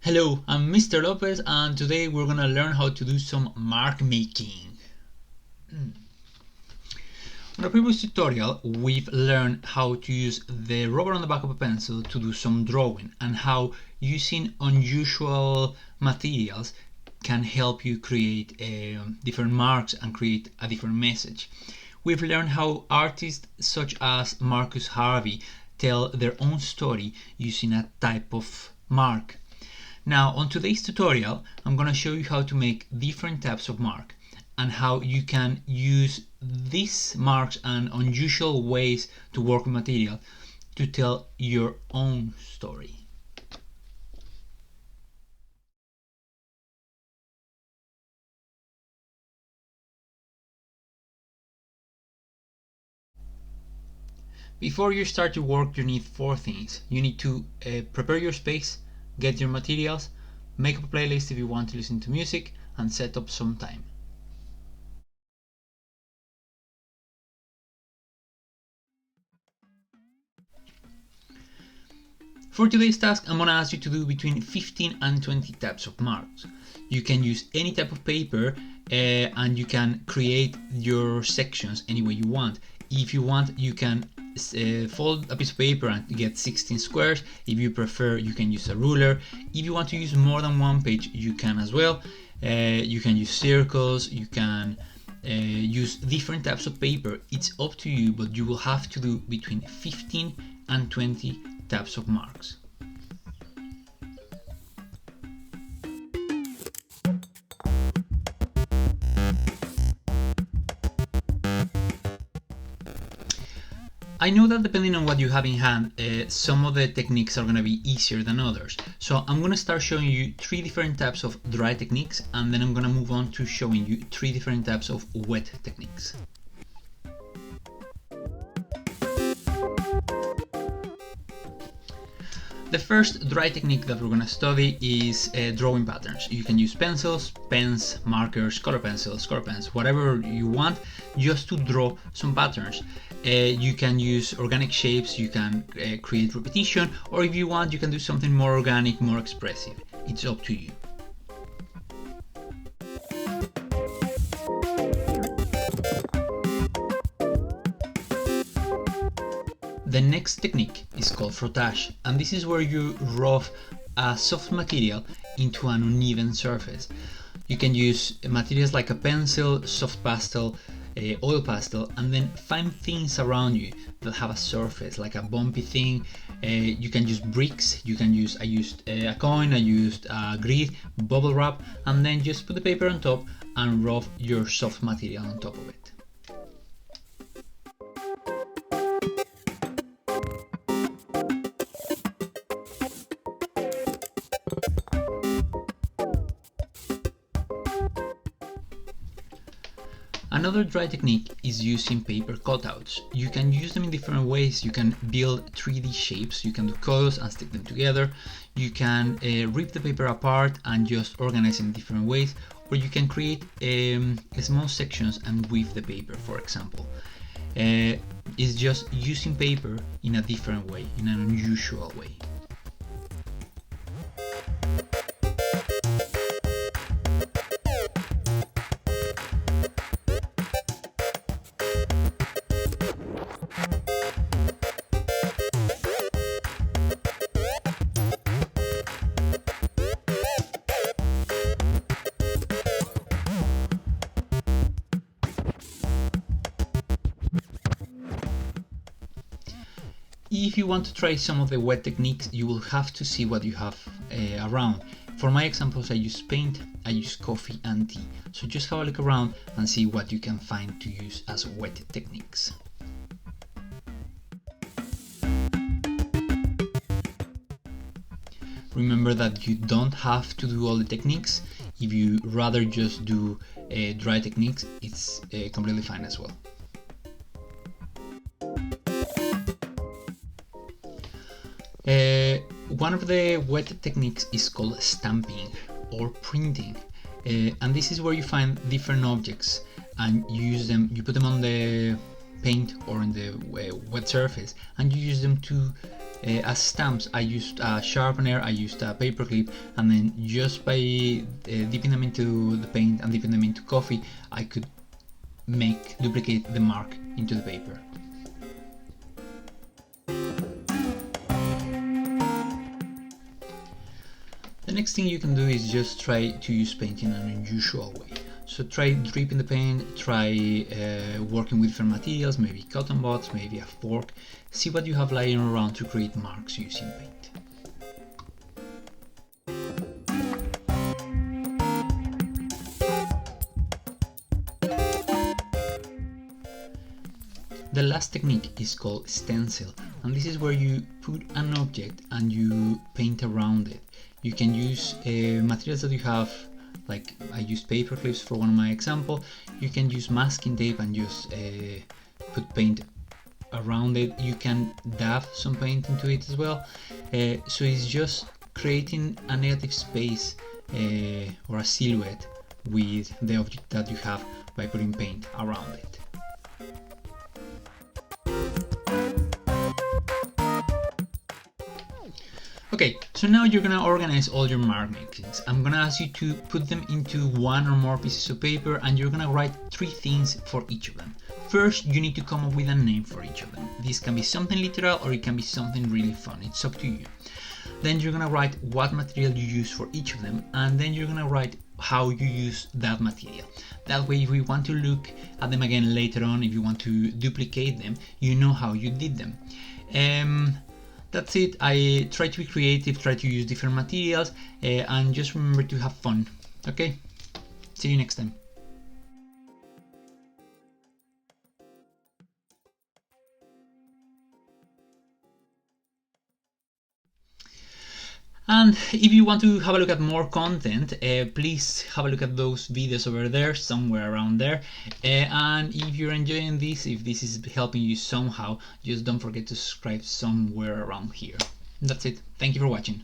Hello, I'm Mr. Lopez and today we're gonna learn how to do some mark making. On a previous tutorial, we've learned how to use the rubber on the back of a pencil to do some drawing and how using unusual materials can help you create different marks and create a different message. We've learned how artists such as Marcus Harvey tell their own story using a type of mark. Now, on today's tutorial, I'm going to show you how to make different types of mark and how you can use these marks and unusual ways to work with material to tell your own story. Before you start your work, you need four things. You need to prepare your space, get your materials, make up a playlist if you want to listen to music, and set up some time. For today's task, I'm going to ask you to do between 15 and 20 types of marks. You can use any type of paper and you can create your sections any way you want. If you want, you can fold a piece of paper and get 16 squares. If you prefer, you can use a ruler. If you want to use more than one page, you can as well. You can use circles, you can use different types of paper. It's up to you, but you will have to do between 15 and 20 types of marks. I know that depending on what you have in hand, some of the techniques are going to be easier than others. So I'm going to start showing you three different types of dry techniques, and then I'm going to move on to showing you three different types of wet techniques. The first dry technique that we're going to study is drawing patterns. You can use pencils, pens, markers, color pencils, color pens, whatever you want, just to draw some patterns. You can use organic shapes, you can create repetition, or if you want, you can do something more organic, more expressive. It's up to you. The next technique is called frottage, and this is where you rub a soft material into an uneven surface. You can use materials like a pencil, soft pastel, oil pastel, and then find things around you that have a surface, like a bumpy thing. You can use bricks, I used a coin, I used a grid, bubble wrap, and then just put the paper on top and rub your soft material on top of it. Another dry technique is using paper cutouts. You can use them in different ways. You can build 3D shapes, you can do coils and stick them together, you can rip the paper apart and just organize in different ways, or you can create small sections and weave the paper, for example. It's just using paper in a different way, in an unusual way. If you want to try some of the wet techniques, you will have to see what you have around. For my examples, I use paint, I use coffee and tea. So just have a look around and see what you can find to use as wet techniques. Remember that you don't have to do all the techniques. If you rather just do dry techniques, it's completely fine as well. One of the wet techniques is called stamping or printing, and this is where you find different objects and you put them on the paint or on the wet surface, and you use them to as stamps, I used a sharpener, I used a paperclip, and then just by dipping them into the paint and dipping them into coffee, I could duplicate the mark into the paper. The next thing you can do is just try to use paint in an unusual way. So try dripping the paint, try working with different materials, maybe cotton buds, maybe a fork. See what you have lying around to create marks using paint. The last technique is called stencil, and this is where you put an object and you paint around it. You can use materials that you have, like I used paper clips for one of my example. You can use masking tape and just put paint around it. You can dab some paint into it as well. So it's just creating a negative space or a silhouette with the object that you have by putting paint around it. Okay, so now you're gonna organize all your mark makings. I'm gonna ask you to put them into one or more pieces of paper, and you're gonna write 3 things for each of them. First, you need to come up with a name for each of them. This can be something literal or it can be something really fun, it's up to you. Then you're gonna write what material you use for each of them, and then you're gonna write how you use that material. That way, if we want to look at them again later on, if you want to duplicate them, you know how you did them. That's it. I try to be creative, try to use different materials, and just remember to have fun. Okay? See you next time. And if you want to have a look at more content, please have a look at those videos over there, somewhere around there. And if you're enjoying this, if this is helping you somehow, just don't forget to subscribe somewhere around here. That's it. Thank you for watching.